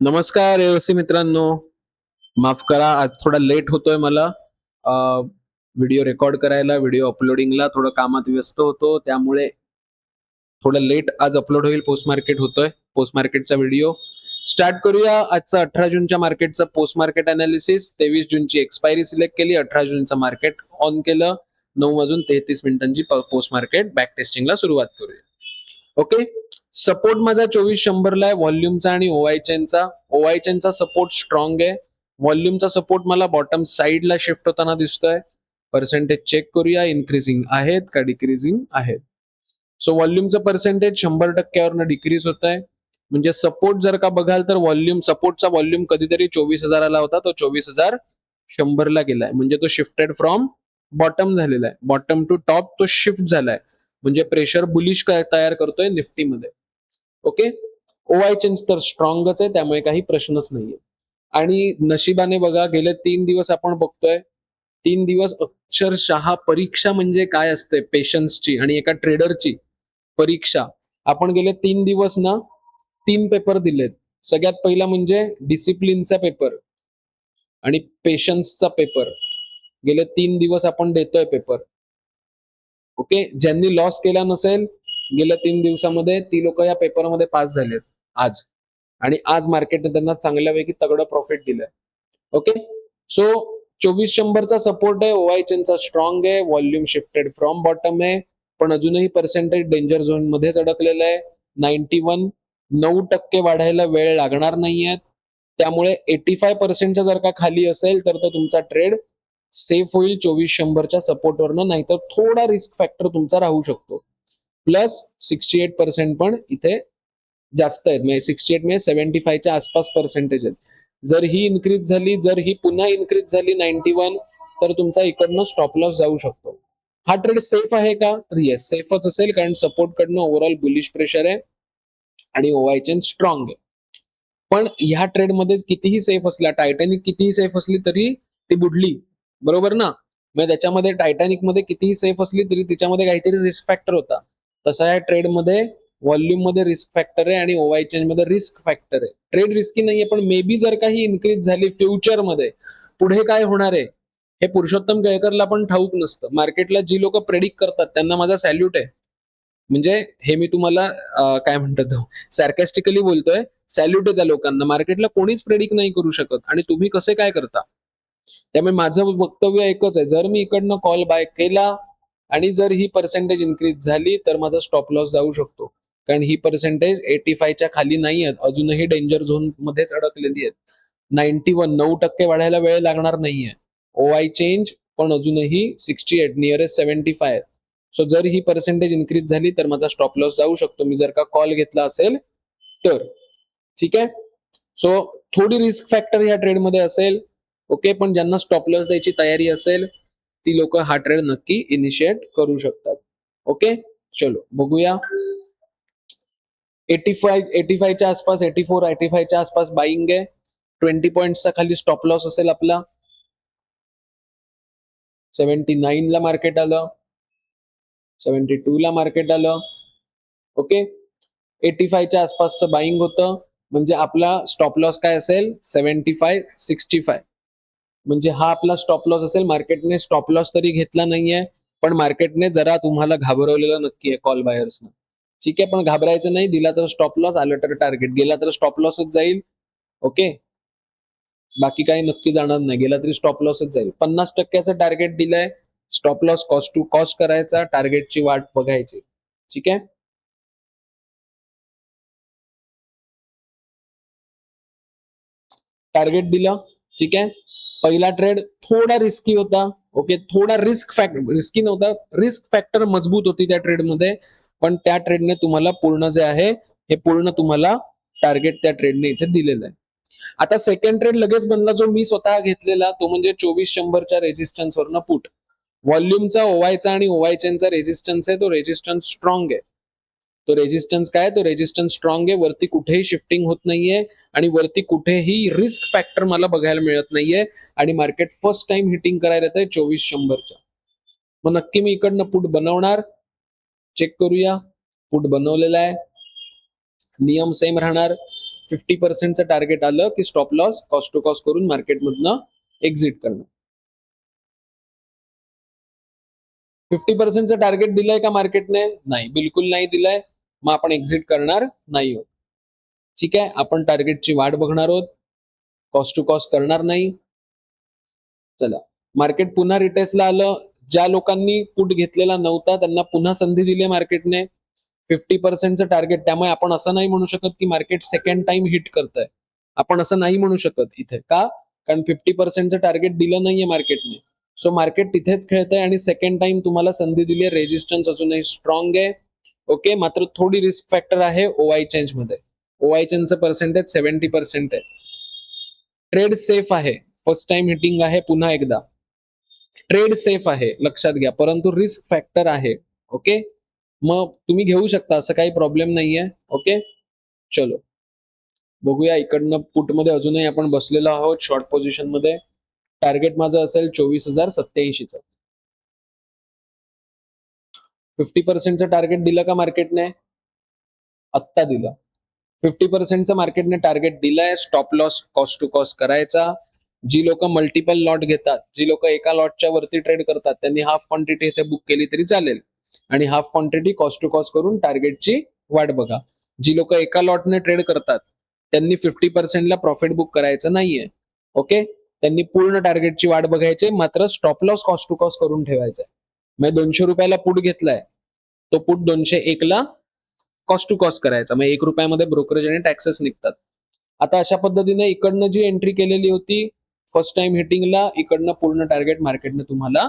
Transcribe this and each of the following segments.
नमस्कार एओसी मित्रांनो. माफ करा आज थोडा लेट होतोय मला. व्हिडिओ रेकॉर्ड करायला, व्हिडिओ अपलोडिंगला थोडं कामात व्यस्त होतो. त्यामुळे थोडं लेट आज अपलोड होईल. पोस्ट मार्केट होतोय. पोस्ट मार्केटचा व्हिडिओ स्टार्ट करूया. आजचा 18 जूनच्या मार्केटचा पोस्ट मार्केट अनालिसिस. 23 जूनची एक्सपायरी सिलेक्ट केली. 18 जूनचं मार्केट ऑन केलं. 9:33 पोस्ट मार्केट बॅक टेस्टिंगला सुरुवात करूया. ओके. सपोर्ट माझा 2400 आहे व्हॉल्यूमचा आणि ओआय चेनचा. ओआय चेनचा सपोर्ट स्ट्रॉंग आहे. व्हॉल्यूमचा सपोर्ट मला बॉटम साईडला शिफ्ट होताना दिसतोय. पर्सेंटेज चेक करूया. इन्क्रीजिंग आहेत का डिक्रीजिंग आहेत. सो व्हॉल्यूमचं पर्सेंटेज 100% डिक्रीज होत आहे. म्हणजे सपोर्ट जर का बघाल तर सपोर्टचा व्हॉल्यूम कधीतरी 24,000 होता, तो 24,100 गेलाय. म्हणजे तो शिफ्टेड फ्रॉम बॉटम झालेला आहे. बॉटम टू टॉप तो शिफ्ट झालाय. म्हणजे प्रेशर बुलिश तयार करतोय निफ्टीमध्ये. ओके. ओआय चेंज तर स्ट्रॉंगच आहे, त्यामुळे काही प्रश्नच नाहीये. आणि नशिबाने बघा गेले 3 दिवस आपण बघतोय. 3 दिवस अक्षरशः परीक्षा म्हणजे काय असते पेशन्सची आणि एका ट्रेडरची परीक्षा. आपण गेले 3 दिवस ना 3 पेपर दिलेत. सगळ्यात पहिला म्हणजे डिसिप्लिनचा पेपर आणि पेशन्सचा पेपर. गेले 3 दिवस आपण देतोय पेपर. ओके. ज्यांनी लॉस केला नसेल गेल्या 3 दिवसामध्ये ती लोक या पेपरमध्ये पास झालेत आज. आणि आज मार्केटने त्यांना चांगल्यापैकी तगडं प्रॉफिट दिलंय. ओके. सो 2400चा सपोर्ट आहे. ओआय चेनचा स्ट्रॉंग आहे. व्हॉल्यूम शिफ्टेड फ्रॉम बॉटम आहे. पण अजूनही पर्सेंटेज डेंजर झोन मध्येच अडकलेलं आहे. 91 9% वाढायला वेळ लागणार नाहीये. त्यामुळे 85% जर का खाली असेल तर तो तुमचा ट्रेड सेफ होईल 2400च्या सपोर्टवरनं. नाहीतर थोडा रिस्क फॅक्टर तुमचा राहू शकतो. प्लस 68% पण इथे जास्त आहेत. म्हणजे 68 म्हणजे 75च्या आसपास पर्सेंटेज आहेत. जर ही इन्क्रीज झाली, जर ही पुन्हा इन्क्रीज झाली 91, तर तुमचा इकडनं स्टॉप लॉस जाऊ शकतो. हा ट्रेड सेफ आहे का? तर येस सेफच असेल, कारण सपोर्ट कडनं ओव्हरऑल बुलिश प्रेशर आहे आणि ओआय चेन स्ट्रॉंग आहे. पण ह्या ट्रेडमध्ये कितीही सेफ असला, टायटॅनिक कितीही सेफ असली तरी ती बुडली. बरोबर ना? मग त्याच्यामध्ये टायटॅनिकमध्ये कितीही सेफ असली तरी तिच्यामध्ये काहीतरी रिस्क फॅक्टर होता. तसा या ट्रेडमध्ये व्हॉल्यूम मध्ये रिस्क फॅक्टर आहे आणि ओआय चेंज मध्ये रिस्क फॅक्टर आहे. ट्रेड रिस्की नाहीये, पण मे बी जर काही इन्क्रीज झाली फ्युचरमध्ये पुढे काय होणार आहे हे पुरुषोत्तम केळकरला पण ठाऊक नसतं. मार्केटला जी लोक प्रेडिक्ट करतात त्यांना माझा सॅल्यूट आहे. म्हणजे हे मी तुम्हाला काय म्हणतात सॅर्कॅस्टिकली बोलतोय. सॅल्यूट आहे त्या लोकांना. मार्केटला कोणीच प्रेडिक्ट नाही करू शकत आणि तुम्ही कसे काय करता. त्यामुळे माझं वक्तव्य एकच आहे, जर मी इकडनं कॉल बाय केला आणि जर ही पर्सेंटेज इन्क्रीज झाली तर माझा स्टॉप लॉस जाऊ शकतो. कारण ही पर्सेंटेज 85च्या खाली नाही आहेत. अजूनही डेंजर झोन मध्येच अडकलेली आहेत. 91 9% वाढायला वेळ लागणार नाहीये. ओआय चेंज पण अजूनही 68 नियरेस्ट 75. सो जर ही पर्सेंटेज इन्क्रीज झाली तर माझा स्टॉप लॉस जाऊ शकतो, मी जर का कॉल घेतला असेल तर. ठीक आहे. सो थोडी रिस्क फॅक्टर ह्या ट्रेडमध्ये असेल. ओके. पण ज्यांना स्टॉप लॉस द्यायची तयारी असेल ती लोक हा ट्रेड नक्की इनिशिएट करू शकतात. ओके. चलो बघूया. 85च्या आसपास 85च्या आसपास बाईंग आहे. 20 पॉईंटचा खाली स्टॉप लॉस असेल आपला. 79 ला मार्केट आलं. 72 ला मार्केट आलं. ओके. 85च्या आसपासचं बाईंग होतं. म्हणजे आपला स्टॉप लॉस काय असेल 75 65. म्हणजे हा आपला स्टॉप लॉस असेल. मार्केटने स्टॉप लॉस तरी घेतला नाहीये, पण मार्केटने जरा तुम्हाला घाबरवलेलं नक्की आहे कॉल बायर्सनं. ठीक आहे. पण घाबरायचं नाही. दिला तर स्टॉप लॉस, आलं तर टार्गेट. गेला तर स्टॉप लॉसच जाईल. ओके. बाकी काही नक्की जाणार नाही. गेला तरी स्टॉप लॉसच जाईल. 50%चं टार्गेट दिलंय. Stop loss cost to cost करायचा, टार्गेटची वाट बघायची. ठीक आहे. टार्गेट दिलं. ठीक आहे. पहिला ट्रेड थोडा रिस्की होता. ओके. थोडा रिस्की नव्हता, रिस्क फॅक्टर मजबूत होती त्या ट्रेडमध्ये. पण त्या ट्रेडने तुम्हाला पूर्ण जे आहे हे पूर्ण तुम्हाला टार्गेट त्या ट्रेडने इथे दिलेलं आहे. आता सेकंड ट्रेड लगेच बनला जो मी स्वतः घेतलेला, तो म्हणजे 2400च्या रेजिस्टन्स वरनं पुट. व्हॉल्यूमचा ओवायचा आणि ओवाय चेनचा रेजिस्टन्स आहे, तो रेजिस्टन्स स्ट्रॉंग आहे. तो रेजिस्टन्स काय, तो रेजिस्टन्स स्ट्रॉंग आहे. वरती कुठेही शिफ्टिंग होत नाहीये आणि वरती कुठेही रिस्क फॅक्टर मला बघायला मिळत नाहीये. आणि मार्केट फर्स्ट टाइम हिटिंग करायला येत आहे 2400च्या. मग नक्की मी इकडनं पुट बनवणार. चेक करूया. पुट बनवलेला आहे. नियम सेम राहणार. 50%चं टार्गेट आलं की stop loss cost to cost करून मार्केटमधनं एक्झिट करणं. 50%चं टार्गेट दिलंय का मार्केटने? नाही, बिलकुल नाही दिलंय. मग आपण एक्झिट करणार नाही आहोत. ठीक आहे, आपण टार्गेटची वाट बघणार आहोत, कॉस्ट टू कॉस्ट करणार नाही. चला, मार्केट पुन्हा रिटेस्टला आलं. ज्या लोकांनी पुट घेतलेला नव्हता त्यांना पुन्हा संधी दिली मार्केटने. 50%चं टार्गेट, त्यामुळे आपण असं नाही म्हणू शकत की मार्केट सेकंड टाइम हिट करतंय. आपण असं नाही म्हणू शकत इथे. का? कारण 50%चं टार्गेट दिलं नाहीये मार्केटने. सो मार्केट तिथेच खेळतंय आणि सेकंड टाइम तुम्हाला संधी दिली आहे. रेजिस्टन्स अजूनही स्ट्रॉंग आहे. ओके, मात्र थोडी रिस्क फॅक्टर आहे ओवाय चेंज मध्ये. ओवाय चेंजचं पर्सेंटेज 70% आहे. ट्रेड सेफ आहे. फर्स्ट टाइम हिटिंग आहे. पुन्हा एकदा ट्रेड सेफ आहे, लक्षात घ्या, परंतु रिस्क फॅक्टर आहे. ओके, मग तुम्ही घेऊ शकता, असं काही प्रॉब्लेम नाहीये. ओके, चलो बघूया. इकडनं पुट मध्ये अजूनही आपण बसलेलो आहोत शॉर्ट पोझिशन मध्ये. टार्गेट माझं असेल 24,087चं. 50%चं टार्गेट दिलं का मार्केटने? आत्ता दिलं. 50%चं मार्केटने टार्गेट दिलंय. Stop loss cost to cost करायचा. जी लोक मल्टिपल लॉट घेतात, जी लोक एका लॉटच्या वरती ट्रेड करतात, त्यांनी हाफ क्वांटिटी इथे बुक केली तरी चालेल आणि half quantity cost to cost करून टार्गेटची वाट बघा. जी लोक एका लॉटने ट्रेड करतात त्यांनी 50%ला प्रॉफिट बुक करायचं नाहीये. ओके, त्यांनी पूर्ण टार्गेटची वाट बघायची, मात्र stop loss cost to cost करून ठेवायचा. म्हणजे 200 रुपयाला पुट घेतलाय, तो पुट 201ला कॉस्ट टू कॉस्ट करायचा. मग 1 रुपयामध्ये ब्रोकरेज आणि टॅक्सेस निघतात. आता अशा पद्धतीने इकडनं जी एंट्री केलेली होती फर्स्ट टाइम हिटिंगला, इकडनं पूर्ण टार्गेट मार्केटने तुम्हाला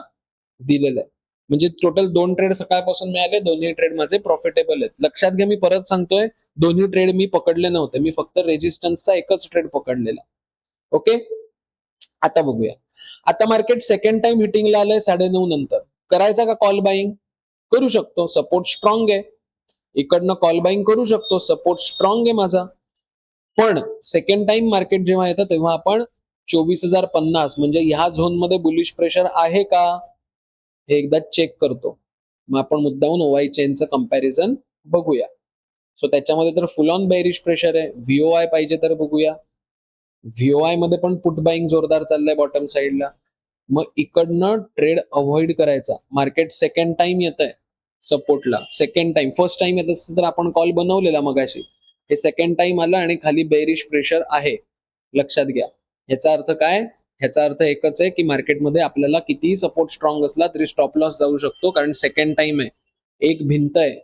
दिलेलं आहे. म्हणजे टोटल 2 ट्रेड सकाळपासून मिळाले. दोन्ही ट्रेड माझे प्रॉफिटेबल आहेत. लक्षात घ्या, मी परत सांगतोय, दोन्ही ट्रेड मी पकडले नव्हते. मी फक्त रेजिस्टन्सचा एकच ट्रेड पकडलेला. ओके, आता बघूया. आता मार्केट सेकंड टाइम हिटिंगला आलंय 9:30 नंतर. करायचा का कॉल बाईंग? करू शकतो. सपोर्ट स्ट्रॉंग आहे. इकडनं कॉल बाईंग करू शकतो. सपोर्ट स्ट्रॉंग आहे माझा. पण सेकंड टाइम मार्केट जेव्हा येतं तेव्हा आपण 24,050 म्हणजे ह्या झोन मध्ये बुलिश प्रेशर आहे का हे एकदा चेक करतो. मग आपण मुद्दाहून ओवाय चेनचं कंपॅरिझन बघूया. सो त्याच्यामध्ये तर फुल ऑन बेरिश प्रेशर आहे. व्हीओआय पाहिजे तर बघूया. व्हीओआय मध्ये पण पुट बाईंग जोरदार चाललंय बॉटम साईडला. मग इकडनं ट्रेड अवॉइड करायचा. मार्केट सेकंड टाइम येत आहे सपोर्टला. सेकंड टाइम, फर्स्ट टाइम येत असतं तर आपण कॉल बनवलेला मगाशी. हे सेकंड टाइम आलं आणि खाली बेरिश प्रेशर आहे, लक्षात घ्या. ह्याचा अर्थ काय? ह्याचा अर्थ एकच आहे की मार्केटमध्ये आपल्याला कितीही सपोर्ट स्ट्रॉंग असला तरी स्टॉप लॉस जाऊ शकतो, कारण सेकंड टाइम आहे. एक भिंत आहे,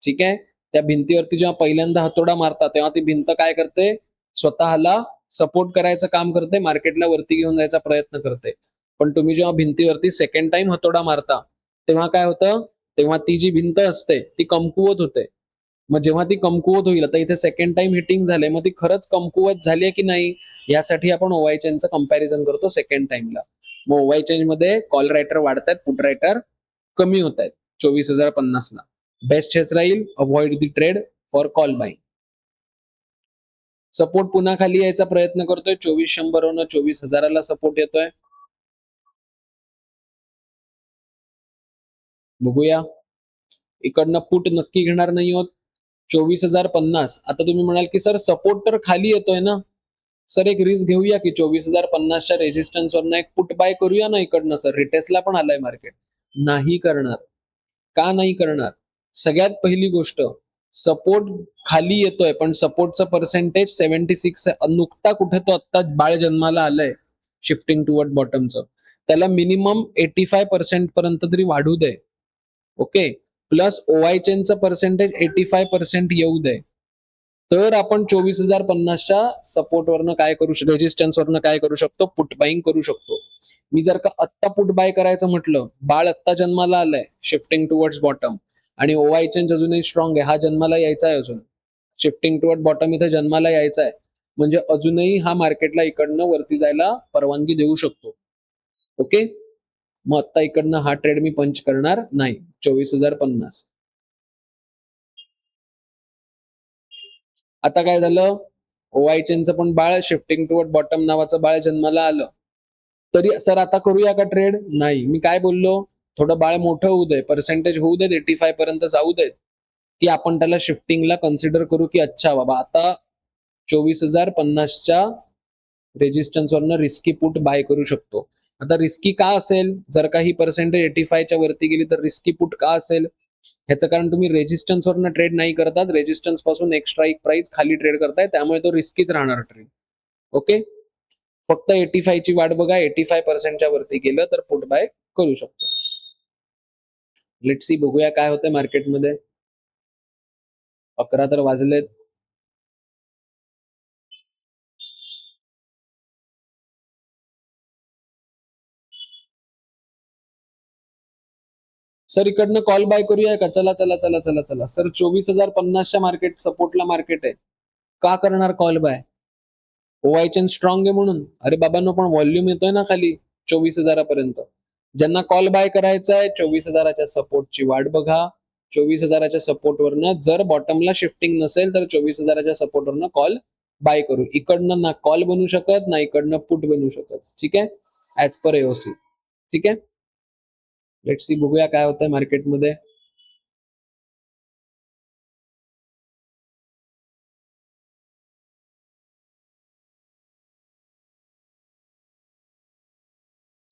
ठीक आहे. त्या भिंतीवरती जेव्हा पहिल्यांदा हातोडा मारता तेव्हा ती भिंत काय करते? स्वतःला सपोर्ट करायचं काम करते, मार्केटला वरती घेऊन जायचा प्रयत्न करते. पण तुम्ही जेव्हा भिंतीवरती सेकंड टाइम हातोडा मारता तेव्हा काय होतं? तेव्हा ती जी भिंत असते ती कमकुवत होते. मग जेव्हा ती कमकुवत होईल, आता इथे सेकंड टाइम हिटिंग झाले, मग ती खरंच कमकुवत झाली आहे की नाही यासाठी आपण ओवाय चेनचं कंपॅरिझन करतो सेकंड टाइमला. मग ओवाय चेन मध्ये कॉल रायटर वाढतायत, पुट रायटर कमी होत आहेत 24,050ला. बेस्ट हेच राहील, avoid the trade for call buying. Support पुन्हा खाली यायचा प्रयत्न करतोय. 2400 वरून 24,000ला सपोर्ट येतोय. बघूया. इकडनं पुट नक्की घेणार नाही आहोत. 24,050. आता तुम्ही म्हणाल की सर सपोर्ट तर खाली येतोय ना. सर एक रिस्क घेऊया की 24,050च्या रेजिस्टन्स वरनं एक पुट बाय करूया ना इकडनं. सर रिटेस्टला पण आलाय मार्केट. नाही करणार. का नाही करणार? सगळ्यात पहिली गोष्ट, सपोर्ट खाली येतोय पण सपोर्टचं पर्सेंटेज 76 आहे. नुकता कुठे तो आत्ता बाळ जन्माला आलंय शिफ्टिंग टुवर्ड बॉटमचं. त्याला मिनिमम 85% पर्यंत तरी वाढू दे. ओके, प्लस ओवाय चेनचं पर्सेंटेज 85% येऊ दे, तर आपण 24,050च्या सपोर्ट वरनं काय करू शकतो, रेजिस्टन्स वरनं काय करू शकतो? पुट बाईंग करू शकतो. मी जर का आत्ता पुट बाय करायचं म्हटलं, बाळ आत्ता जन्माला आलंय शिफ्टिंग टुवर्ड्स बॉटम आणि ओवाय चेन अजूनही स्ट्रॉंग आहे, हा जन्माला यायचा आहे अजून. शिफ्टिंग टुवर्ड बॉटम इथे जन्माला यायचा आहे, म्हणजे अजूनही हा मार्केटला इकडनं वरती जायला परवानगी देऊ शकतो. ओके, मग आता इकडनं हा ट्रेड मी पंच करणार नाही. 24,050. आता काय झालं? ओवाय चेनचं पण बाळ शिफ्टिंग टुवर्ड बॉटम नावाचं बाळ जन्माला आलं. तरी सर आता करूया का ट्रेड? नाही. मी काय बोललो? थोडं बाळ मोठं होऊ दे, पर्सेंटेज होऊ देत, 85 पर्यंत जाऊ देत, की आपण त्याला शिफ्टिंगला कन्सिडर करू की अच्छा बाबा आता 24,050च्या रेजिस्टन्सवरनं रिस्की पुट बाय करू शकतो. आता रिस्की का असेल? जर काही पर्सेंटेज 85च्या वरती गेली तर रिस्की पुट का असेल? ह्याचं कारण तुम्ही रेजिस्टन्सवरनं ट्रेड नाही करतात, रेजिस्टन्स पासून एक स्ट्राईक प्राइस खाली ट्रेड करताय, त्यामुळे तो रिस्कीच राहणार ट्रेड. ओके, फक्त 85 ची वाट बघा. 85% वरती गेलं तर पुट बाय करू शकतो. लेट्स सी, बघूया काय होतंय मार्केटमध्ये. 11 तर वाजलेत. सर इकडनं कॉल बाय करूया का? चला चला चला चला चला सर, 24,050च्या मार्केट सपोर्टला मार्केट आहे. का करणार कॉल बाय? ओआय चेन स्ट्रॉंग आहे म्हणून. अरे बाबांनो, पण व्हॉल्यूम येतोय ना खाली 24,000पर्यंत. ज्यांना कॉल बाय करायचा आहे 24,000च्या सपोर्टची वाट बघा. 24,000च्या सपोर्टवरनं जर बॉटमला शिफ्टिंग नसेल तर 24,000च्या सपोर्टवरनं कॉल बाय करू. इकडनं ना कॉल बनू शकत ना इकडनं पुट बनू शकत. ठीक आहे, ऍज पर एओसी. ठीक आहे, लेट्स सी, बघूया काय होतंय मार्केटमध्ये.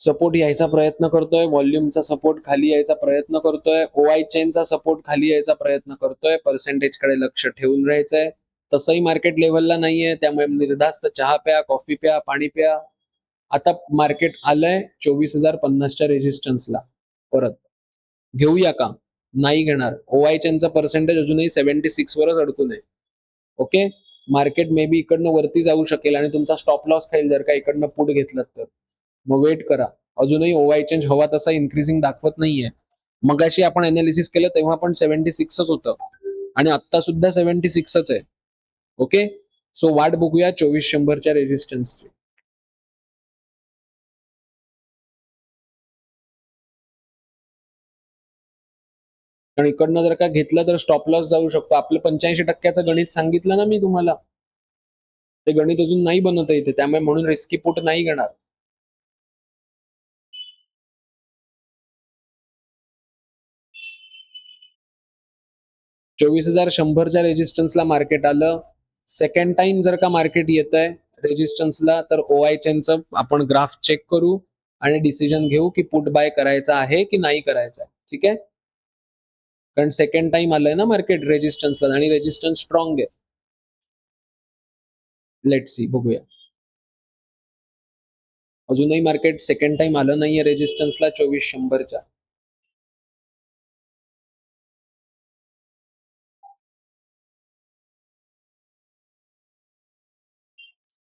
सपोर्ट यायचा प्रयत्न करतोय, व्हॉल्यूमचा सपोर्ट खाली यायचा प्रयत्न करतोय, ओआय चेनचा सपोर्ट खाली यायचा प्रयत्न करतोय. पर्सेंटेजकडे लक्ष ठेवून राहायचंय. तसंही मार्केट लेवलला नाहीये, त्यामुळे निर्धास्त चहा प्या, कॉफी प्या, पाणी प्या. आता मार्केट आलंय 24,050च्या रेजिस्टन्सला. परत घेऊया का? नाही घेणार. ओआय चेनचा पर्सेंटेज अजूनही 76 वरच अडकून आहे. ओके, मार्केट मे बी इकडनं वरती जाऊ शकेल आणि तुमचा स्टॉप लॉस खाईल जर का इकडनं पुट घेतलं तर. मग वेट करा. अजूनही ओआय चेंज हवा तसा इन्क्रीजिंग दाखवत नाहीये. मगाशी आपण अनालिसिस केलं तेव्हा पण 76च होतं आणि आता सुद्धा 76च आहे. ओके, सो वाट बघूया 24,100च्या रेजिस्टन्सची. आणि इकडनं जर का घेतलं तर स्टॉप लॉस जाऊ शकतो. आपलं 85% गणित सांगितलं ना मी तुम्हाला. ते गणित अजून नाही बनत इथे, त्यामुळे म्हणून रिस्की पुट नाही घेणार. 24,100च्या रेजिस्टन्सला मार्केट आलं. सेकंड टाइम जर का मार्केट येत आहे रेजिस्टन्सला तर ओआय चेनचं आपण ग्राफ चेक करू आणि डिसिजन घेऊ की पुट बाय करायचा आहे की नाही करायचा आहे. ठीक आहे, कारण सेकंड टाइम आलंय ना मार्केट रेजिस्टन्सला आणि रेजिस्टन्स स्ट्रॉंग आहे. लेट्स सी, बघूया. अजूनही मार्केट सेकंड टाइम आलं नाहीये रेजिस्टन्सला 24,100च्या.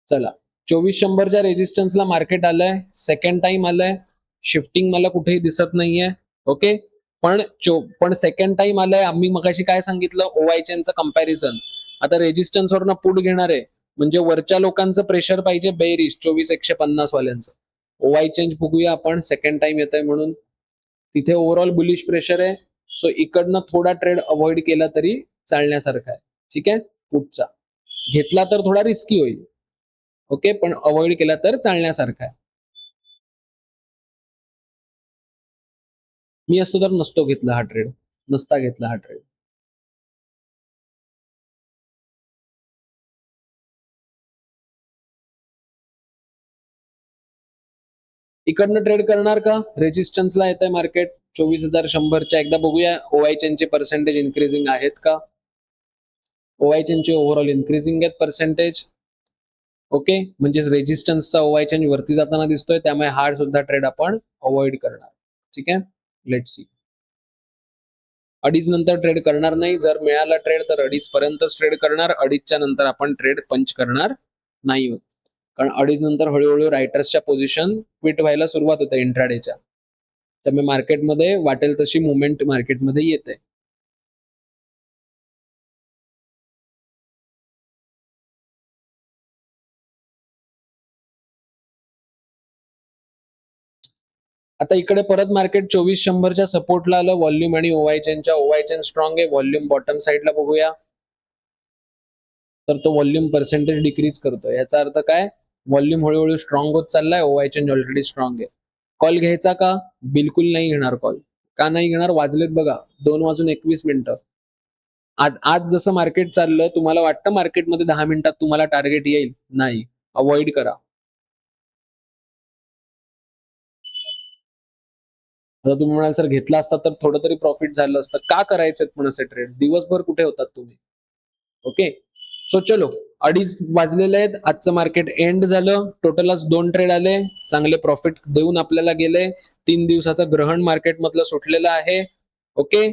चला, 24,100च्या रेजिस्टन्सला मार्केट आलंय. सेकंड टाइम आलंय. शिफ्टिंग मला कुठेही दिसत नाहीये. ओके, पण सेकंड टाइम आलंय. आम्ही मगाशी काय सांगितलं? ओआय चेनचं कंपॅरिझन. आता रेजिस्टन्सवरनं पुट घेणार आहे म्हणजे वरच्या लोकांचं प्रेशर पाहिजे बेरिश 24,150 वाल्यांचं. ओआय चेंज बघूया आपण. सेकंड टाइम येत आहे म्हणून तिथे ओव्हरऑल बुलिश प्रेशर आहे. सो इकडनं थोडा ट्रेड अवॉइड केला तरी चालण्यासारखा आहे. ठीक आहे, पुटचा घेतला तर थोडा रिस्की होईल. ओके, पण अवॉइड केला तर चालण्यासारखा आहे. मी असतो तर नसतो घेतला हा ट्रेड, नसता घेतला हा ट्रेड. इकडनं ट्रेड करणार का? रेजिस्टन्सला येत आहे मार्केट 24,100च्या. एकदा बघूया ओआय चेनचे पर्सेंटेज इन्क्रीजिंग आहेत का. ओआय चेनचे ओव्हरऑल इन्क्रीजिंग आहेत पर्सेंटेज. ओके, म्हणजे रेजिस्टन्सचा ओआय चेन वरती जाताना दिसतोय, त्यामुळे हा सुद्धा ट्रेड आपण अवॉइड करणार. ठीक आहे, लेट सी. 2:30 नंतर ट्रेड करणार नाही. जर मिळाला ट्रेड तर 2:30 पर्यंतच ट्रेड करणार. 2:30च्या नंतर आपण ट्रेड पंच करणार नाही होत, कारण 2:30 नंतर हळूहळू रायटर्सच्या पोझिशन क्विट व्हायला सुरुवात होते इंट्राडेच्या. त्यामुळे मार्केटमध्ये वाटेल तशी मुवमेंट मार्केटमध्ये येते. आता इकडे परत मार्केट 24,100च्या सपोर्टला आलं. व्हॉल्यूम आणि ओआय चेनच्या. ओआय चेन स्ट्रॉंग आहे. व्हॉल्यूम बॉटम साईडला बघूया तर तो व्हॉल्यूम पर्सेंटेज डिक्रीज करतोय. याचा अर्थ काय? व्हॉल्यूम हळूहळू स्ट्रॉंग होत चाललाय. ओआय चेन ऑलरेडी स्ट्रॉंग आहे. कॉल घ्यायचा का? बिलकुल नाही घेणार कॉल. का नाही घेणार? वाजलेत बघा 2:21. आज आज जसं मार्केट चाललं, तुम्हाला वाटतं मार्केटमध्ये 10 मिनिटात तुम्हाला टार्गेट येईल? नाही. अव्हॉइड करा. आता तुम्ही म्हणाल सर घेतला असता तर थोडं तरी प्रॉफिट झालं असतं. का करायचेत पण असे ट्रेड? दिवसभर कुठे होतात तुम्ही? ओके. सो चलो 2:30 वाजलेले आहेत. आजचं मार्केट एंड झालं. टोटलच 2 ट्रेड आले. चांगले प्रॉफिट देऊन आपल्याला गेले. 3 दिवसाचं ग्रहण मार्केटमधलं सुटलेलं आहे. ओके.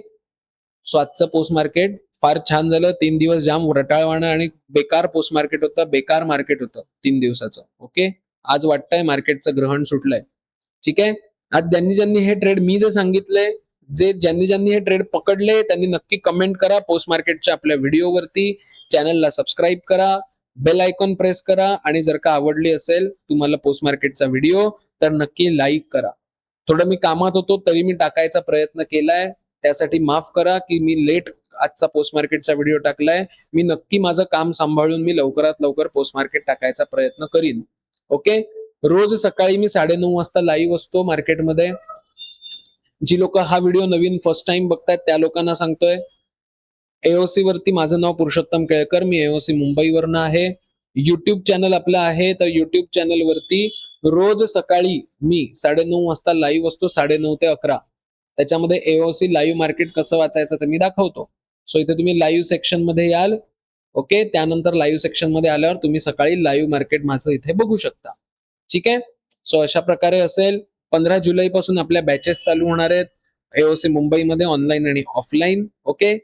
सो आजचं पोस्ट मार्केट फार छान झालं. 3 दिवस जाम रटाळवाणं आणि बेकार पोस्ट मार्केट होतं. बेकार मार्केट होतं 3 दिवसाचं. ओके. आज वाटतंय मार्केटचं ग्रहण सुटलंय. ठीक आहे. आज ज्यांनी हे ट्रेड मी जे सांगितलंय, ज्यांनी हे ट्रेड पकडले त्यांनी नक्की कमेंट करा पोस्ट मार्केटच्या आपल्या व्हिडिओवरती. चॅनलला सबस्क्राईब करा, बेल आयकॉन प्रेस करा आणि जर का आवडली असेल तुम्हाला पोस्ट मार्केटचा व्हिडिओ तर नक्की लाईक करा. थोडं मी कामात होतो तरी मी टाकायचा प्रयत्न केलाय. त्यासाठी माफ करा की मी लेट आजचा पोस्ट मार्केटचा व्हिडिओ टाकलाय. मी नक्की माझं काम सांभाळून मी लवकरात लवकर पोस्ट मार्केट टाकायचा प्रयत्न करीन. ओके. रोज सकाळी मी 9:30 वाजता लाईव्ह असतो मार्केटमध्ये. जी लोक हा व्हिडिओ नवीन फर्स्ट टाइम बघतायत त्या लोकांना सांगतोय, एओसी वरती माझं नाव पुरुषोत्तम केळकर, मी एओसी मुंबईवरनं आहे. युट्यूब चॅनल आपलं आहे, तर युट्यूब चॅनल वरती रोज सकाळी मी 9:30 वाजता लाईव्ह असतो, 9:30 ते 11. त्याच्यामध्ये एओसी लाईव्ह मार्केट कसं वाचायचं ते मी दाखवतो. सो इथे तुम्ही लाईव्ह सेक्शन मध्ये याल. ओके. त्यानंतर लाईव्ह सेक्शन मध्ये आल्यावर तुम्ही सकाळी लाईव्ह मार्केट माझं इथे बघू शकता. ठीक आहे. सो अशा प्रकारे असेल. 15 जुलै पासून आपल्या बॅचेस चालू होणार आहेत एओसी मुंबईमध्ये ऑनलाईन आणि ऑफलाईन. ओके.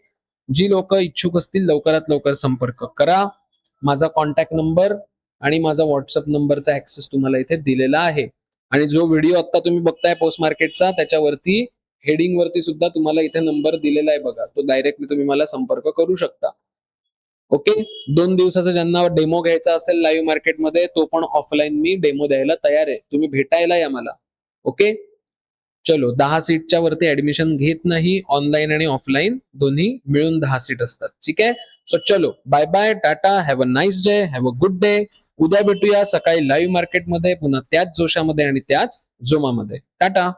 जी लोक इच्छुक असतील लवकरात लवकर संपर्क करा. माझा कॉन्टॅक्ट नंबर आणि माझा व्हॉट्सअप नंबरचा ऍक्सेस तुम्हाला इथे दिलेला आहे. आणि जो व्हिडिओ आता तुम्ही बघताय पोस्ट मार्केटचा त्याच्यावरती हेडिंग वरती सुद्धा तुम्हाला इथे नंबर दिलेला आहे बघा. तो डायरेक्टली तुम्ही मला संपर्क करू शकता. ओके. 2 दिवसाचा ज्यांना डेमो घ्यायचा असेल लाईव्ह मार्केटमध्ये तो पण ऑफलाईन मी डेमो द्यायला तयार आहे. तुम्ही भेटायला या मला. ओके. चलो 10 सीटच्या वरती ऍडमिशन घेत नाही. ऑनलाईन आणि ऑफलाईन दोन्ही मिळून 10 सीट असतात. ठीक आहे. सो चलो bye bye, tata, have a nice day, have a good day. उद्या भेटूया सकाळी लाईव्ह मार्केटमध्ये पुन्हा त्याच जोशामध्ये आणि त्याच जोमामध्ये. टाटा.